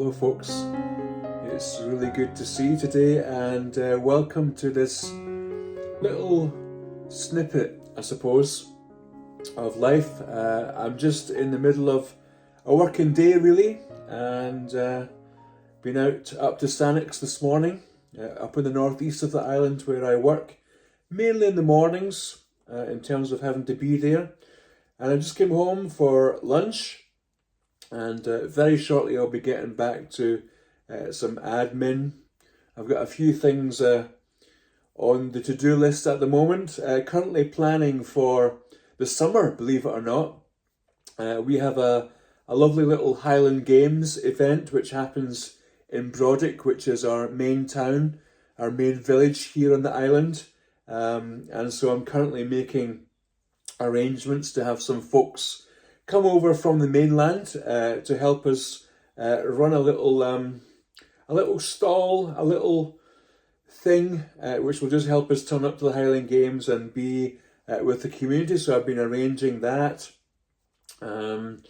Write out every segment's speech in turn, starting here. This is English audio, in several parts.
Hello folks, it's really good to see you today, and welcome to this little snippet, I suppose, of life. I'm just in the middle of a working day really, and been out up to Stanix this morning, up in the northeast of the island where I work, mainly in the mornings in terms of having to be there. And I just came home for lunch. And very shortly I'll be getting back to some admin. I've got a few things on the to-do list at the moment. Currently planning for the summer, believe it or not. We have a lovely little Highland Games event which happens in Brodick, which is our main town, our main village here on the island. And so I'm currently making arrangements to have some folks come over from the mainland to help us run a little stall, a little thing which will just help us turn up to the Highland Games and be with the community. So I've been arranging that, and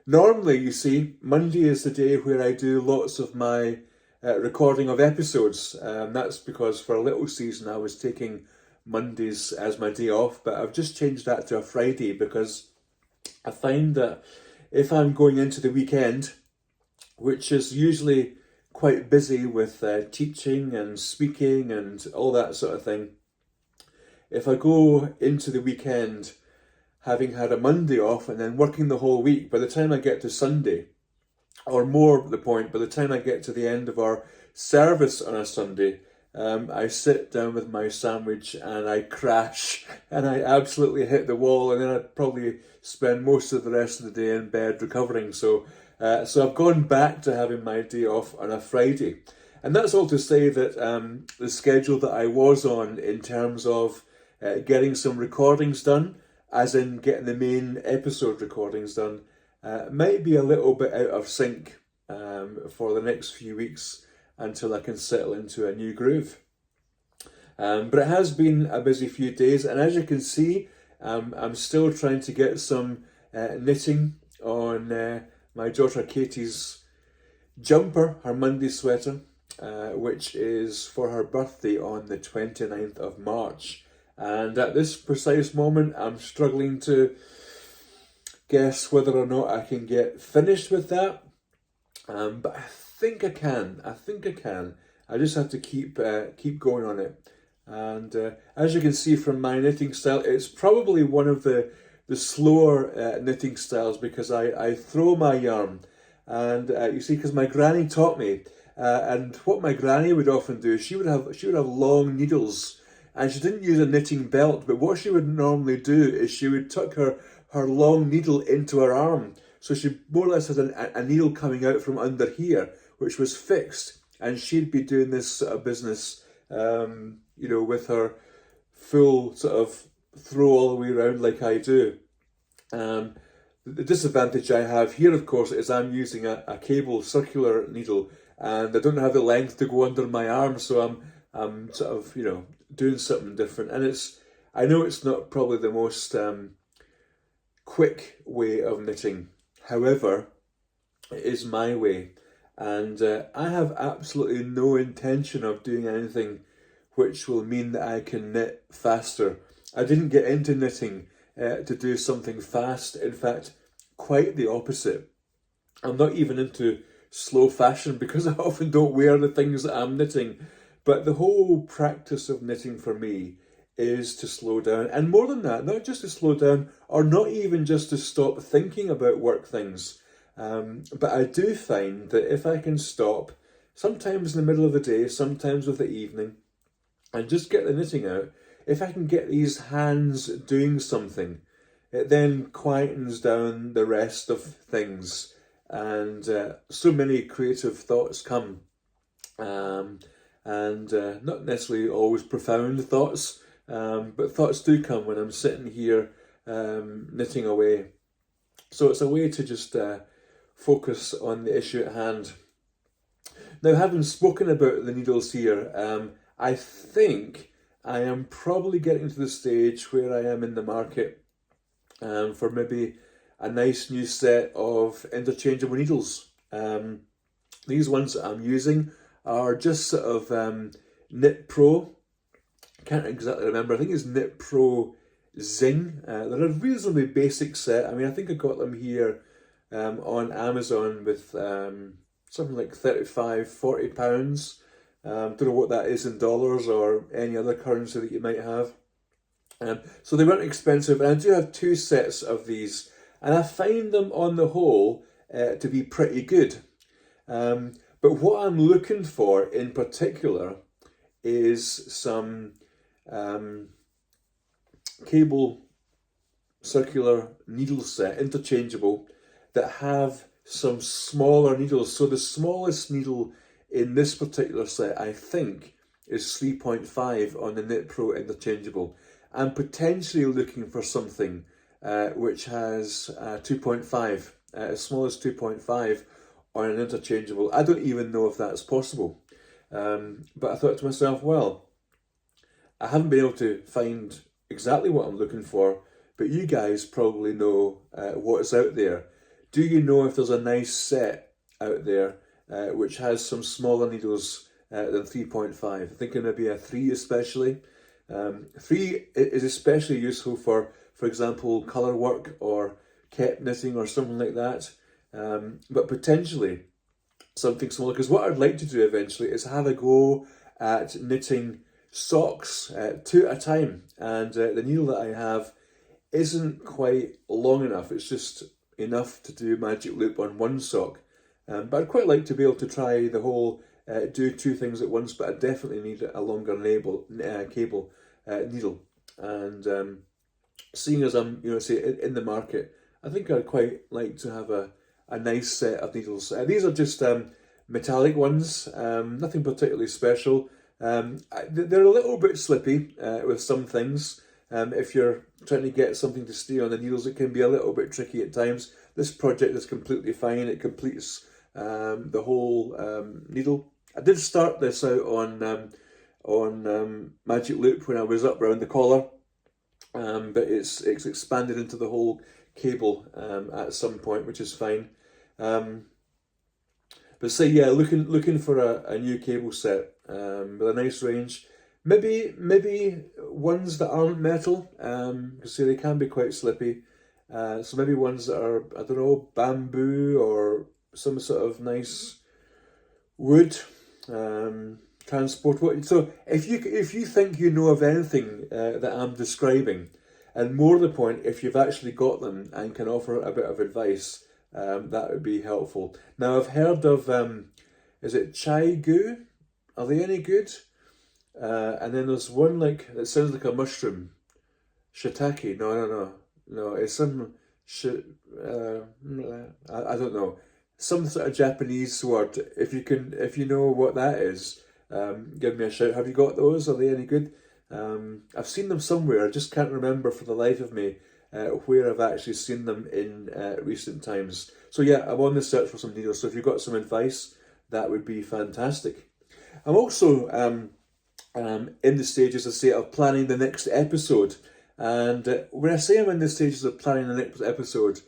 normally, you see, Monday is the day where I do lots of my recording of episodes. That's because for a little season I was taking Mondays as my day off, but I've just changed that to a Friday because I find that if I'm going into the weekend, which is usually quite busy with teaching and speaking and all that sort of thing, if I go into the weekend having had a Monday off and then working the whole week, by the time I get to Sunday, or more the point, by the time I get to the end of our service on a Sunday, I sit down with my sandwich and I crash and I absolutely hit the wall, and then I'd probably spend most of the rest of the day in bed recovering. So I've gone back to having my day off on a Friday. And that's all to say that the schedule that I was on in terms of getting some recordings done, as in getting the main episode recordings done, might be a little bit out of sync for the next few weeks, until I can settle into a new groove. But it has been a busy few days, and as you can see, I'm still trying to get some knitting on my daughter Katie's jumper, her Monday sweater, which is for her birthday on the 29th of March. And at this precise moment, I'm struggling to guess whether or not I can get finished with that. But I think I can. I just have to keep going on it. And as you can see from my knitting style, it's probably one of the slower knitting styles, because I throw my yarn. And you see, because my granny taught me, and what my granny would often do is she would have long needles, and she didn't use a knitting belt, but what she would normally do is she would tuck her long needle into her arm. So she more or less had a needle coming out from under here, which was fixed, and she'd be doing this sort of business, with her full sort of throw all the way around like I do. The disadvantage I have here, of course, is I'm using a cable circular needle, and I don't have the length to go under my arm, so I'm sort of doing something different. And I know it's not probably the most quick way of knitting. However, it is my way, and I have absolutely no intention of doing anything which will mean that I can knit faster. I didn't get into knitting to do something fast. In fact, quite the opposite. I'm not even into slow fashion because I often don't wear the things that I'm knitting. But the whole practice of knitting for me is to slow down, and more than that, not just to slow down, or not even just to stop thinking about work things, but I do find that if I can stop, sometimes in the middle of the day, sometimes of the evening, and just get the knitting out, if I can get these hands doing something, it then quietens down the rest of things, and so many creative thoughts come, and not necessarily always profound thoughts, but thoughts do come when I'm sitting here knitting away. So it's a way to just focus on the issue at hand. Now, having spoken about the needles here, I think I am probably getting to the stage where I am in the market for maybe a nice new set of interchangeable needles. These ones that I'm using are just sort of Knit Pro. I can't exactly remember. I think it's Knit Pro Zing. They're a reasonably basic set. I mean, I think I got them here on Amazon with something like £35–40. Don't know what that is in dollars or any other currency that you might have. So they weren't expensive, and I do have 2 sets of these, and I find them on the whole to be pretty good. But what I'm looking for in particular is some cable circular needle set, interchangeable, that have some smaller needles. So the smallest needle in this particular set, I think, is 3.5 on the Knit Pro interchangeable. I'm potentially looking for something which has 2.5, as small as 2.5 on an interchangeable. I don't even know if that's possible. But I thought to myself, well, I haven't been able to find exactly what I'm looking for, but you guys probably know what is out there. Do you know if there's a nice set out there which has some smaller needles than 3.5? I'm thinking maybe a 3 especially. 3 is especially useful for example, colour work or kept knitting or something like that. But potentially something smaller, because what I'd like to do eventually is have a go at knitting socks 2 at a time, and the needle that I have isn't quite long enough. It's just enough to do magic loop on 1 sock, but I'd quite like to be able to try the whole do 2 things at once, but I definitely need a longer cable needle. And seeing as I'm say in the market, I think I'd quite like to have a nice set of needles. These are just metallic ones, nothing particularly special. They're a little bit slippy with some things. If you're trying to get something to stay on the needles, it can be a little bit tricky at times. This project is completely fine. It completes the whole needle. I did start this out on Magic Loop when I was up around the collar, but it's expanded into the whole cable at some point, which is fine. But say yeah, looking for a new cable set with a nice range. Maybe ones that aren't metal, because they can be quite slippy. So maybe ones that are, I don't know, bamboo or some sort of nice wood. Transport. So if you think you know of anything that I'm describing, and more to the point, if you've actually got them and can offer a bit of advice, that would be helpful. Now I've heard of, is it chai gu? Are they any good? And then there's one that sounds like a mushroom, shiitake. No. It's some I don't know, some sort of Japanese word. If you know what that is, give me a shout. Have you got those? Are they any good? I've seen them somewhere. I just can't remember for the life of me where I've actually seen them in recent times. So yeah, I'm on the search for some needles. So if you've got some advice, that would be fantastic. I'm also in the stages, I say, of planning the next episode. And when I say I'm in the stages of planning the next episode,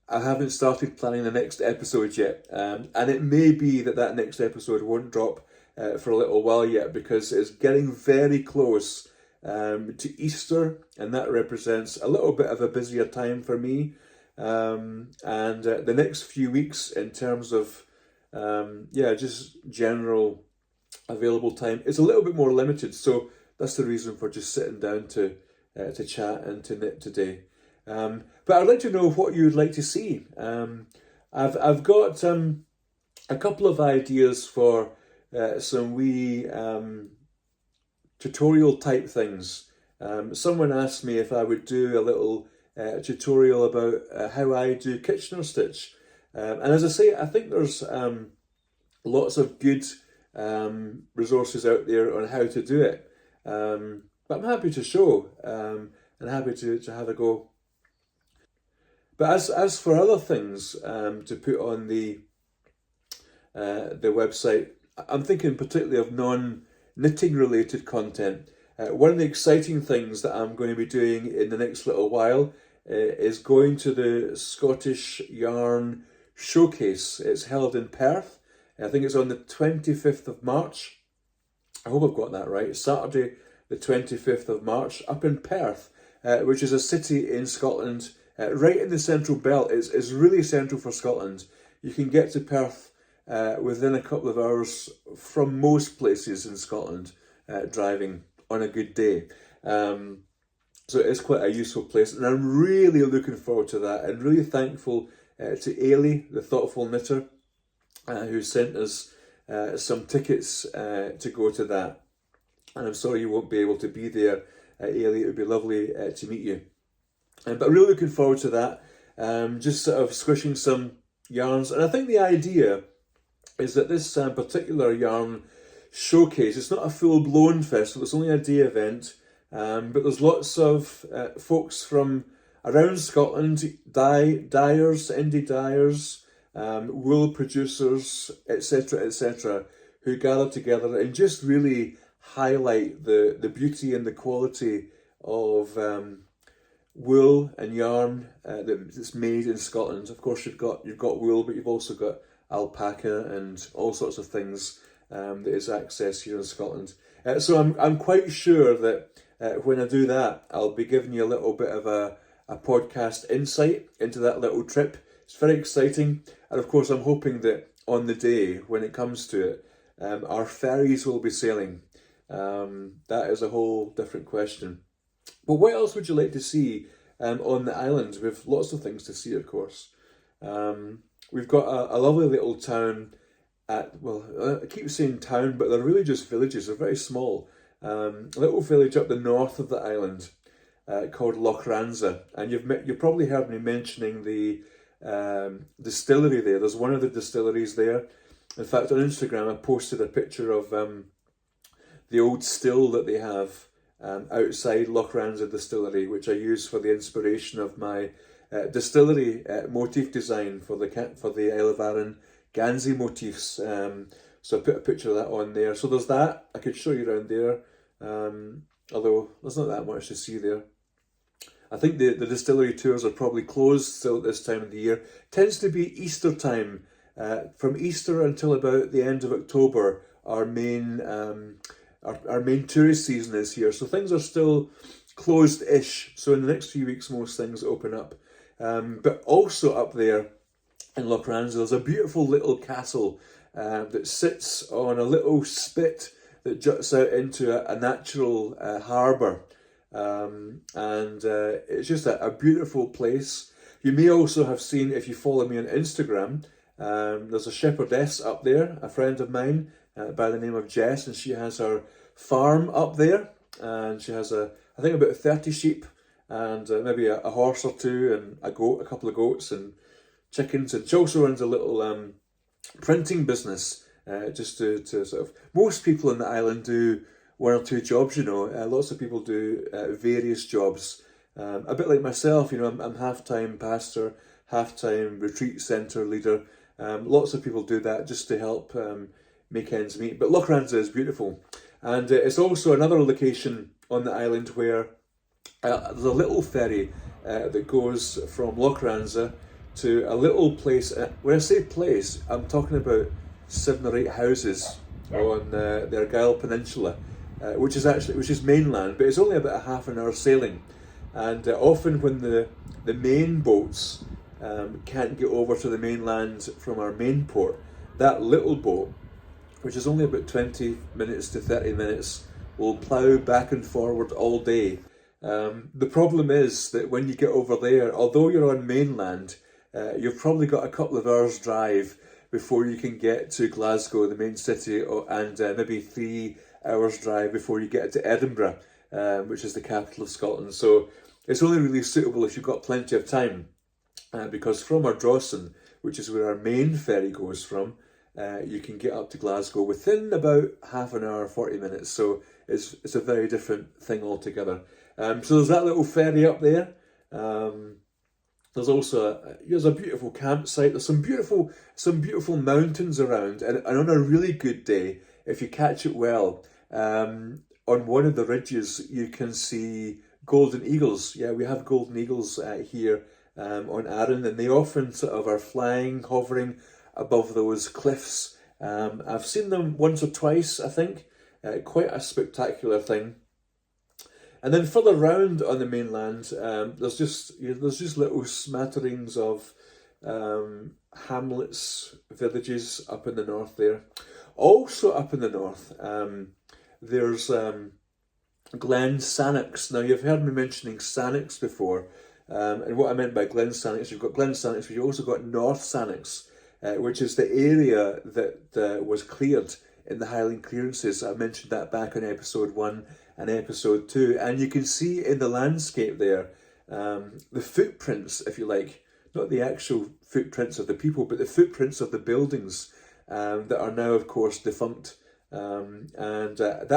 I haven't started planning the next episode yet. And it may be that next episode won't drop for a little while yet, because it's getting very close to Easter, and that represents a little bit of a busier time for me. And the next few weeks, in terms of just general available time, is a little bit more limited. So that's the reason for just sitting down to chat and to knit today. But I'd like to know what you'd like to see. I've got a couple of ideas for some wee tutorial type things. Someone asked me if I would do a little tutorial about how I do Kitchener stitch. And as I say, I think there's lots of good resources out there on how to do it. But I'm happy to show and happy to have a go. But as for other things to put on the website, I'm thinking particularly of non-knitting related content. One of the exciting things that I'm going to be doing in the next little while is going to the Scottish Yarn Showcase. It's held in Perth. I think it's on the 25th of March. I hope I've got that right. Saturday, the 25th of March, up in Perth, which is a city in Scotland, right in the central belt. It's really central for Scotland. You can get to Perth within a couple of hours from most places in Scotland, driving on a good day. So it's quite a useful place, and I'm really looking forward to that, and really thankful to Ailey, the thoughtful knitter, who sent us some tickets to go to that. And I'm sorry you won't be able to be there, Ailey. It would be lovely to meet you. But I'm really looking forward to that, just sort of squishing some yarns. And I think the idea is that this particular yarn showcase, it's not a full-blown festival, it's only a day event, but there's lots of folks from around Scotland, dyers, indie dyers, wool producers, etc., who gather together and just really highlight the beauty and the quality of wool and yarn that's made in Scotland. Of course, you've got wool, but you've also got alpaca and all sorts of things that is accessed here in Scotland. So I'm quite sure that when I do that, I'll be giving you a little bit of a podcast insight into that little trip. It's very exciting, and of course I'm hoping that on the day when it comes to it, our ferries will be sailing. That is a whole different question. But what else would you like to see on the island? We have lots of things to see, of course. We've got a lovely little town I keep saying town, but they're really just villages. They're very small. A little village up the north of the island called Lochranza, and you've probably heard me mentioning the distillery there. There's one of the distilleries there. In fact, on Instagram, I posted a picture of the old still that they have outside Lochranza distillery, which I use for the inspiration of my distillery motif design for the Isle of Arran Gansey motifs. So I put a picture of that on there. So there's that. I could show you around there, although there's not that much to see there. I think the distillery tours are probably closed still at this time of the year. Tends to be Easter time. From Easter until about the end of October, our main tourist season is here. So things are still closed-ish. So in the next few weeks, most things open up. But also up there in Lochranza, there's a beautiful little castle that sits on a little spit that juts out into a natural harbour. And it's just a beautiful place. You may also have seen, if you follow me on Instagram, there's a shepherdess up there, a friend of mine by the name of Jess, and she has her farm up there, and she has I think about 30 sheep and maybe a horse or two and a couple of goats and chickens, and she also runs a little printing business just to sort of, most people in the island do one or two jobs, lots of people do various jobs, a bit like myself, I'm half-time pastor, half-time retreat centre leader. Lots of people do that just to help make ends meet. But Lochranza is beautiful, and it's also another location on the island where there's a little ferry that goes from Lochranza to a little place. When I say place, I'm talking about 7 or 8 houses on the Argyll Peninsula, which is mainland, but it's only about a half an hour sailing. And often when the main boats can't get over to the mainland from our main port, that little boat, which is only about 20 minutes to 30 minutes, will plough back and forward all day. The problem is that when you get over there, although you're on mainland, you've probably got a couple of hours drive before you can get to Glasgow, the main city, and maybe 3 hours drive before you get to Edinburgh, which is the capital of Scotland. So it's only really suitable if you've got plenty of time, because from Ardrossan, which is where our main ferry goes from, you can get up to Glasgow within about half an hour, 40 minutes. So it's a very different thing altogether. So there's that little ferry up there. There's also there's a beautiful campsite. There's some beautiful mountains around, and on a really good day, if you catch it well, on one of the ridges you can see golden eagles. Yeah, we have golden eagles here on Arran, and they often sort of are flying, hovering above those cliffs. I've seen them once or twice, I think. Quite a spectacular thing. And then further round on the mainland, there's just little smatterings of hamlets, villages up in the north there. Also up in the north, there's Glen Sannox. Now, you've heard me mentioning Sannox before, and what I meant by Glen Sannox, you've got Glen Sannox, but you've also got North Sannox, which is the area that was cleared in the Highland clearances. I mentioned that back on episode 1 and episode 2, and you can see in the landscape there the footprints, if you like, not the actual footprints of the people, but the footprints of the buildings that are now, of course, defunct. That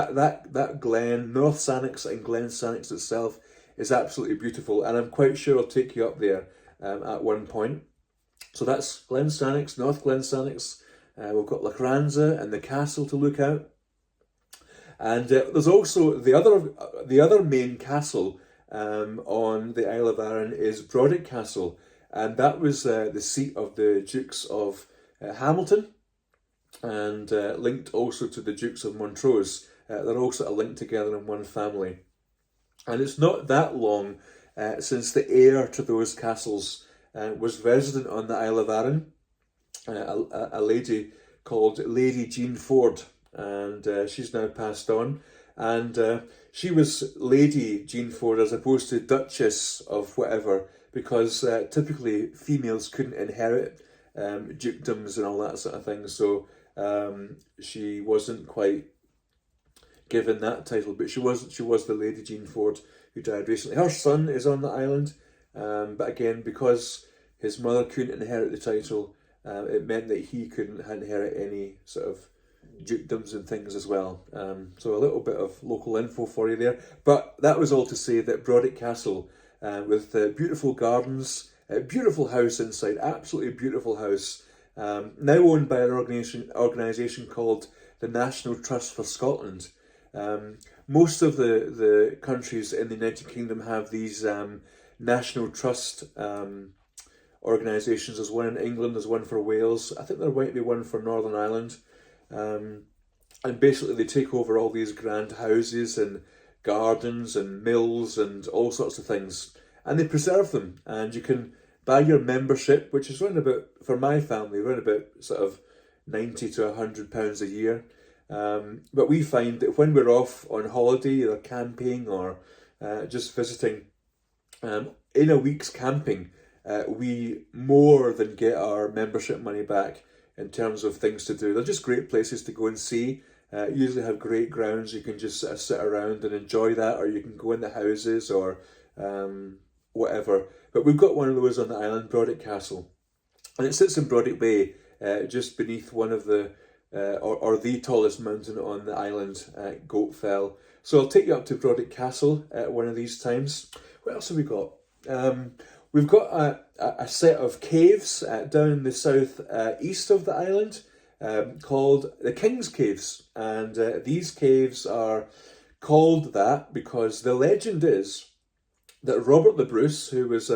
glen, North Sannox and Glen Sannox itself, is absolutely beautiful, and I'm quite sure I'll take you up there at one point. So that's Glen Sannox, North Glen Sannox. We've got Lachranza and the castle to look out, and there's also the other main castle on the Isle of Arran is Brodick Castle, and that was the seat of the Dukes of Hamilton, and linked also to the Dukes of Montrose. They're all sort of linked together in one family. And it's not that long since the heir to those castles was resident on the Isle of Arran, a lady called Lady Jean Ford, and she's now passed on. And she was Lady Jean Ford as opposed to Duchess of whatever, because typically females couldn't inherit dukedoms and all that sort of thing. So she wasn't quite given that title, but she was the Lady Jean Ford who died recently. Her son is on the island, but again, because his mother couldn't inherit the title, it meant that he couldn't inherit any sort of dukedoms and things as well. So a little bit of local info for you there. But that was all to say that Brodick Castle, with beautiful gardens, a beautiful house inside, absolutely beautiful house, now owned by an organisation called the National Trust for Scotland. Most of the countries in the United Kingdom have these National Trust organisations. There's one in England, there's one for Wales. I think there might be one for Northern Ireland. And basically they take over all these grand houses and gardens and mills and all sorts of things. And they preserve them. And you can buy your membership, which is around about, for my family, around about sort of £90 to £100 a year. But we find that when we're off on holiday, either camping or just visiting, in a week's camping, we more than get our membership money back in terms of things to do. They're just great places to go and see. Usually have great grounds. You can just sort of sit around and enjoy that, or you can go in the houses or whatever. But we've got one of those on the island, Brodick Castle. And it sits in Brodick Bay, just beneath one of the or the tallest mountain on the island, Goat Fell. So I'll take you up to Brodick Castle one of these times. What else have we got? We've got a set of caves down in the south east of the island called the King's Caves. And these caves are called that because the legend is that Robert the Bruce, who was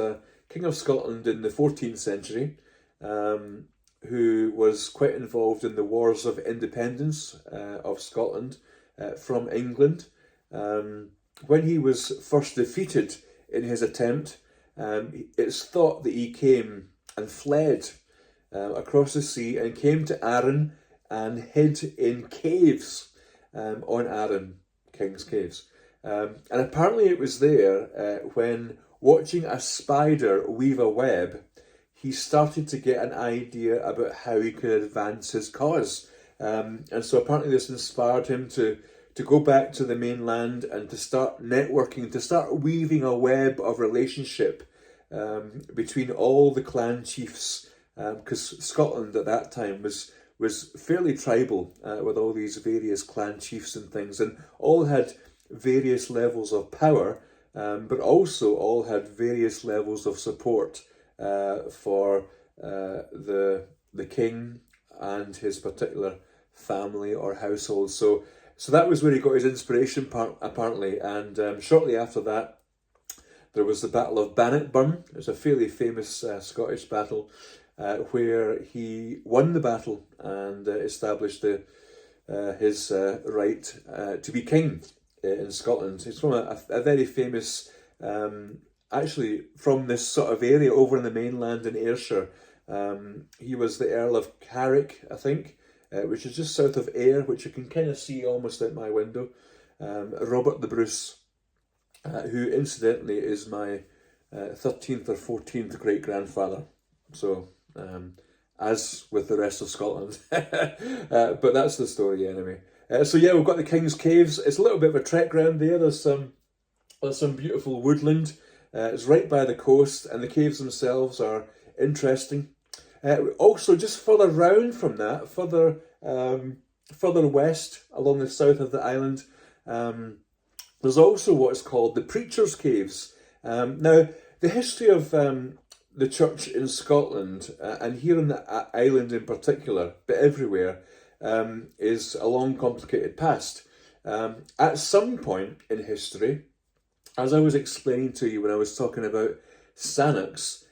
King of Scotland in the 14th century, who was quite involved in the wars of independence of Scotland from England, when he was first defeated in his attempt, it's thought that he came and fled across the sea and came to Arran and hid in caves on Arran, King's Caves. And apparently it was there when, watching a spider weave a web, he started to get an idea about how he could advance his cause. And so apparently this inspired him to go back to the mainland and to start networking, to start weaving a web of relationship between all the clan chiefs, because Scotland at that time was fairly tribal, with all these various clan chiefs and things, and all had various levels of power, but also all had various levels of support for the king and his particular family or household. So that was where he got his inspiration, apparently. And shortly after that, there was the Battle of Bannockburn. It's a fairly famous Scottish battle where he won the battle and established his right to be king in Scotland. He's from a very famous, actually from this sort of area over in the mainland in Ayrshire. He was the Earl of Carrick, I think, which is just south of Ayr, which you can kind of see almost out my window. Robert the Bruce, who incidentally is my 13th or 14th great-grandfather. So, as with the rest of Scotland. But that's the story anyway. So yeah, we've got the King's Caves. It's a little bit of a trek round there. There's some beautiful woodland. It's right by the coast, and the caves themselves are interesting. Also, just further round from that, further west along the south of the island, there's also what's called the Preacher's Caves. Now, the history of the church in Scotland, and here on the island in particular, but everywhere, is a long, complicated past. At some point in history, as I was explaining to you when I was talking about Sannox,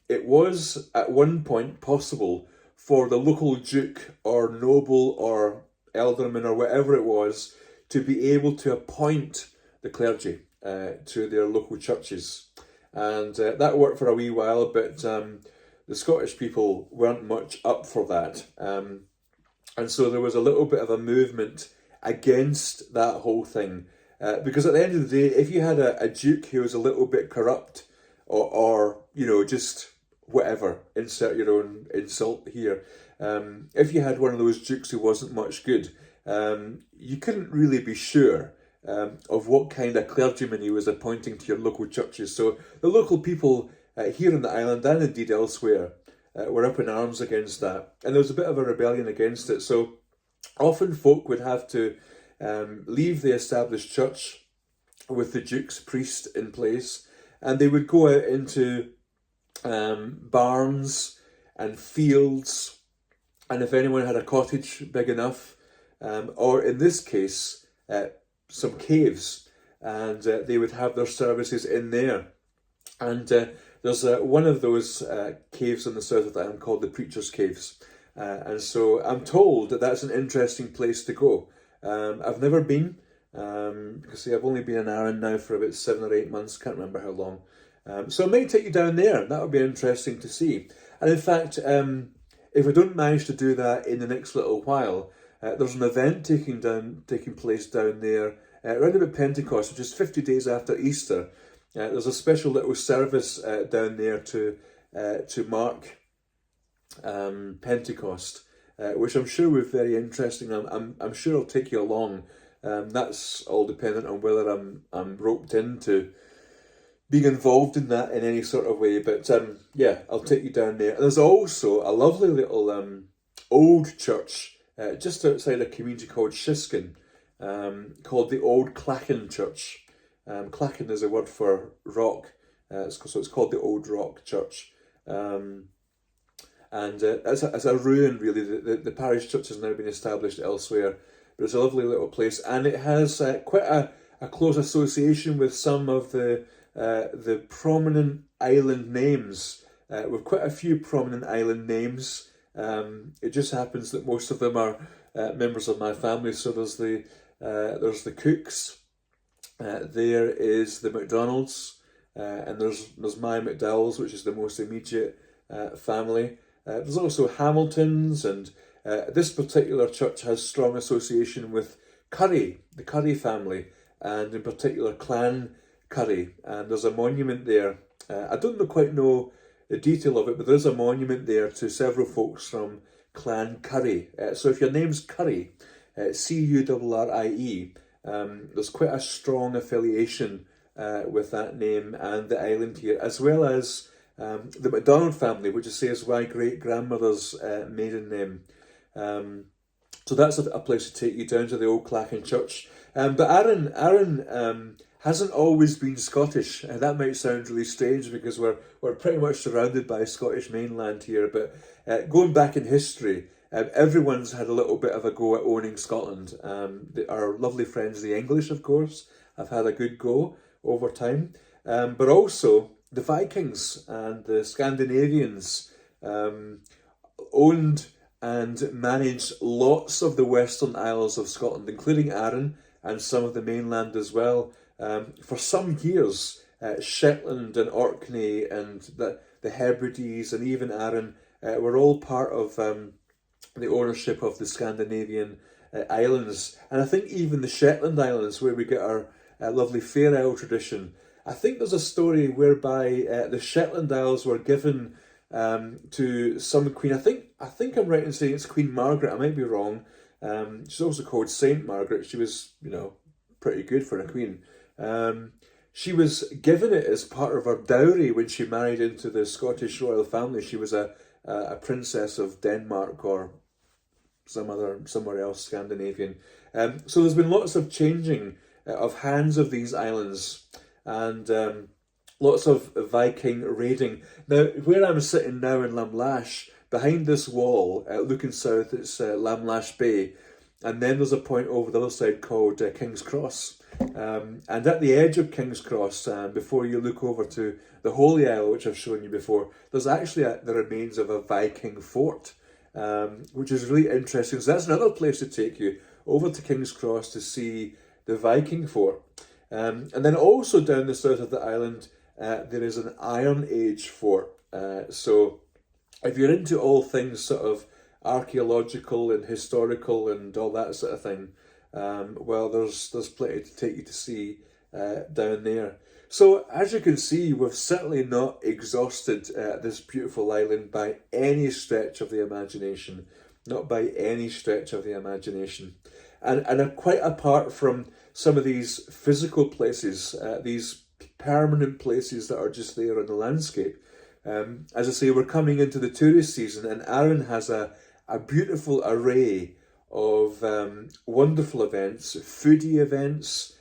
it was at one point possible for the local duke or noble or alderman or whatever it was to be able to appoint the clergy to their local churches. And that worked for a wee while, but the Scottish people weren't much up for that. And so there was a little bit of a movement against that whole thing. Because at the end of the day, if you had a duke who was a little bit corrupt, or you know, just whatever, insert your own insult here. If you had one of those dukes who wasn't much good, you couldn't really be sure of what kind of clergyman he was appointing to your local churches. So the local people here on the island, and indeed elsewhere, were up in arms against that. And there was a bit of a rebellion against it. So often folk would have to leave the established church with the duke's priest in place, and they would go out into barns and fields, and if anyone had a cottage big enough, or in this case, some caves, and they would have their services in there. And there's one of those caves on the south of the island called the Preacher's Caves. And so I'm told that that's an interesting place to go. I've never been, because see, I've only been in Arran now for about 7 or 8 months, can't remember how long. So I might take you down there. That would be interesting to see. And in fact, if we don't manage to do that in the next little while, there's an event taking place down there around about Pentecost, which is 50 days after Easter. There's a special little service down there to mark Pentecost, which I'm sure will be very interesting. I'm sure I'll take you along. That's all dependent on whether I'm roped into being involved in that in any sort of way. But yeah, I'll take you down there. And there's also a lovely little old church just outside a community called Shiskin, called the Old Clachan Church. Clachan is a word for rock, so it's called the Old Rock Church. And it's a ruin, really. The parish church has now been established elsewhere, but it's a lovely little place, and it has quite a close association with some of the prominent island names. With quite a few prominent island names. It just happens that most of them are members of my family. So there's the Cooks, there is the McDonalds, and there's my McDowells, which is the most immediate family. There's also Hamiltons, and this particular church has strong association with Curry, the Curry family, and in particular Clan Curry. And there's a monument there. I don't quite know the detail of it, but there's a monument there to several folks from Clan Curry. So if your name's Curry, Currie, there's quite a strong affiliation with that name and the island here, as well as the MacDonald family, which is my great-grandmother's maiden name. So that's a place to take you down to the Old Clachan Church. But Arran hasn't always been Scottish, and that might sound really strange because we're pretty much surrounded by Scottish mainland here. But going back in history, everyone's had a little bit of a go at owning Scotland. Our lovely friends, the English, of course, have had a good go over time. but also the Vikings and the Scandinavians owned and managed lots of the Western Isles of Scotland, including Arran and some of the mainland as well. For some years, Shetland and Orkney and the Hebrides and even Arran were all part of the ownership of the Scandinavian islands. And I think even the Shetland Islands, where we get our lovely Fair Isle tradition, I think there's a story whereby the Shetland Isles were given to some queen. I think I'm right in saying it's Queen Margaret. I might be wrong. She's also called Saint Margaret. She was, pretty good for a queen. She was given it as part of her dowry when she married into the Scottish royal family. She was a princess of Denmark or somewhere else Scandinavian. So there's been lots of changing of hands of these islands, and lots of Viking raiding. Now, where I'm sitting now in Lamlash, behind this wall, looking south, it's Lamlash Bay, and then there's a point over the other side called King's Cross. And at the edge of King's Cross, before you look over to the Holy Isle, which I've shown you before, there's actually the remains of a Viking fort, which is really interesting. So that's another place to take you, over to King's Cross to see the Viking fort. And then also down the south of the island, there is an Iron Age fort. So if you're into all things sort of archaeological and historical and all that sort of thing, well, there's plenty to take you to see down there. So as you can see, we've certainly not exhausted this beautiful island by any stretch of the imagination. Not by any stretch of the imagination. And quite apart from some of these physical places, these permanent places that are just there in the landscape, as I say, we're coming into the tourist season, and Arran has a beautiful array of wonderful events, foodie events,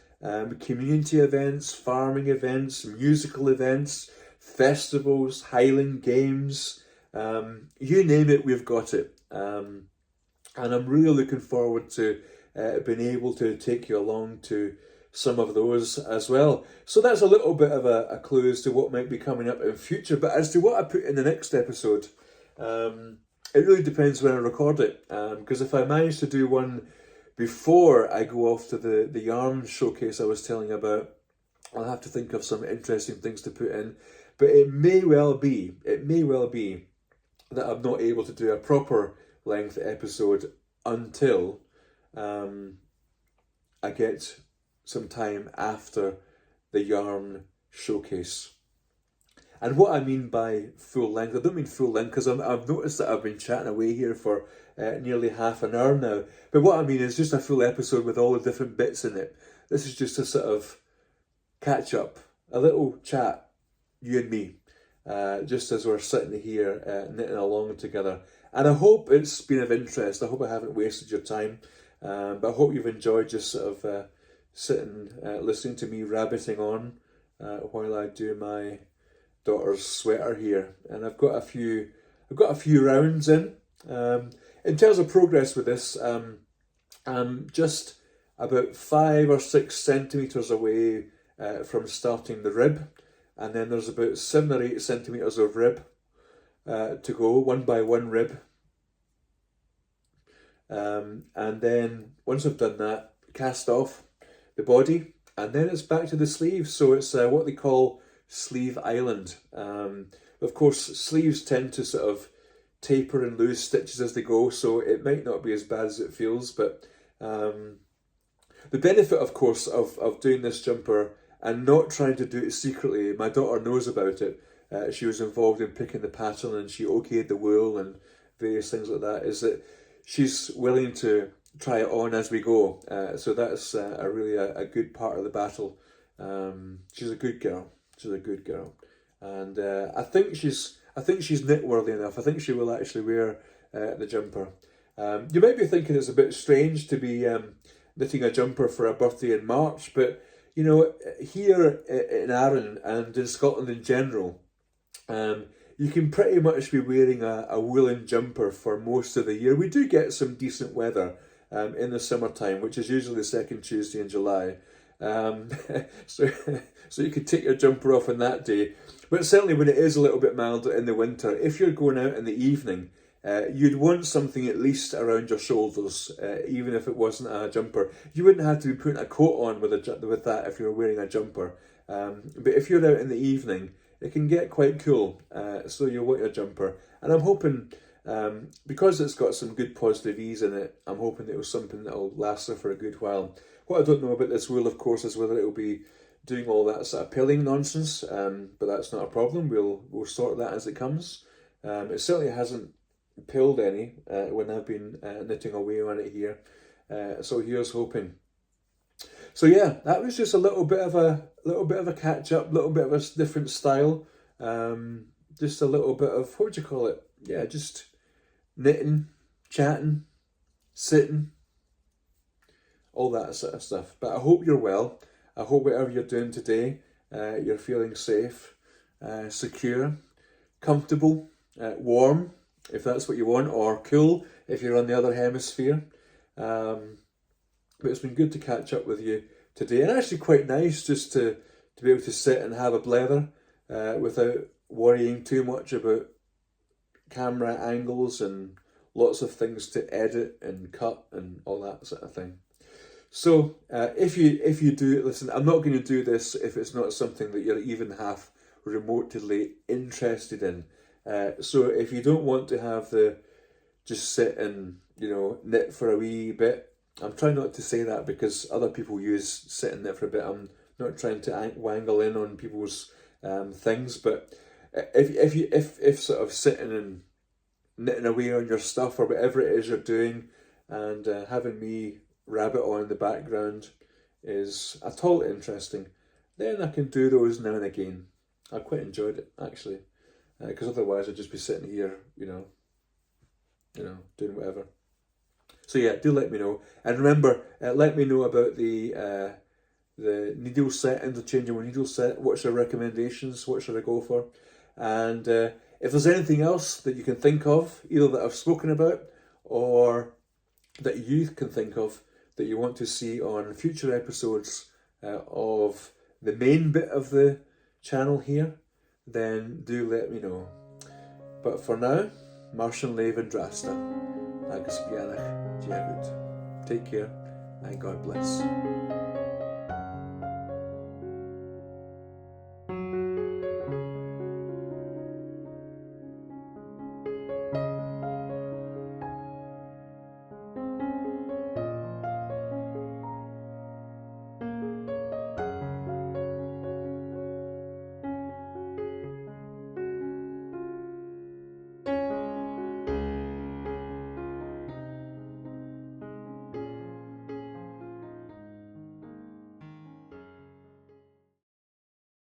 community events, farming events, musical events, festivals, Highland games, you name it, we've got it. And I'm really looking forward to being able to take you along to some of those as well. So that's a little bit of a clue as to what might be coming up in future. But as to what I put in the next episode, it really depends when I record it. Because if I manage to do one before I go off to the yarn showcase I was telling you about, I'll have to think of some interesting things to put in. But it may well be that I'm not able to do a proper length episode until I get some time after the yarn showcase. And what I mean by full length, I don't mean full length because I've noticed that I've been chatting away here for nearly half an hour now. But what I mean is just a full episode with all the different bits in it. This is just a sort of catch up, a little chat, you and me, just as we're sitting here knitting along together. And I hope it's been of interest. I hope I haven't wasted your time. But I hope you've enjoyed just sort of sitting, listening to me rabbiting on while I do my daughter's sweater here. And I've got a few rounds in. In terms of progress with this, I'm just about 5 or 6 centimetres away from starting the rib, and then there's about 7 or 8 centimetres of rib to go, one by one rib. And then once I've done that, cast off the body, and then it's back to the sleeves. So it's what they call Sleeve Island. Of course, sleeves tend to sort of taper and lose stitches as they go, so it might not be as bad as it feels. But the benefit, of course, of doing this jumper and not trying to do it secretly, my daughter knows about it. She was involved in picking the pattern and she okayed the wool and various things like that, is that she's willing to try it on as we go. So that's really a good part of the battle. She's a good girl. And I think she's knit worthy enough. I think she will actually wear the jumper. You might be thinking it's a bit strange to be knitting a jumper for a birthday in March, but you know, here in Arran and in Scotland in general, you can pretty much be wearing a woolen jumper for most of the year. We do get some decent weather in the summertime, which is usually the second Tuesday in July. so so you could take your jumper off on that day. But certainly when it is a little bit milder in the winter, if you're going out in the evening, you'd want something at least around your shoulders, even if it wasn't a jumper. You wouldn't have to be putting a coat on with that if you're wearing a jumper. But if you're out in the evening, it can get quite cool, so you'll want your jumper. And I'm hoping, because it's got some good positive E's in it, I'm hoping it was something that'll last her for a good while. What I don't know about this wool, of course, is whether it'll be doing all that sort of pilling nonsense, but that's not a problem. We'll sort that as it comes. It certainly hasn't pilled any when I've been knitting away on it here. So here's hoping. So yeah, that was just a little bit of a catch up, little bit of a different style. Just a little bit of, what would you call it? Yeah, just knitting, chatting, sitting, all that sort of stuff. But I hope you're well. I hope whatever you're doing today, you're feeling safe, secure, comfortable, warm, if that's what you want, or cool if you're on the other hemisphere. But it's been good to catch up with you today, and actually quite nice just to be able to sit and have a blether without worrying too much about camera angles and lots of things to edit and cut and all that sort of thing. So if you do, listen, I'm not going to do this if it's not something that you're even half remotely interested in. So if you don't want to have the just sit and, knit for a wee bit, I'm trying not to say that because other people use sit and knit for a bit. I'm not trying to wangle in on people's things, but if sort of sitting and knitting away on your stuff or whatever it is you're doing, and having me rabbit on in the background is at all interesting, then I can do those now and again. I quite enjoyed it actually, because otherwise I'd just be sitting here, doing whatever. So yeah, do let me know, and remember, let me know about the needle set, interchangeable needle set. What's your recommendations? What should I go for? And if there's anything else that you can think of, either that I've spoken about or that you can think of that you want to see on future episodes of the main bit of the channel here, then do let me know. But for now, Martian Leif and Drasta, agus Bianach Diagud. Take care and God bless.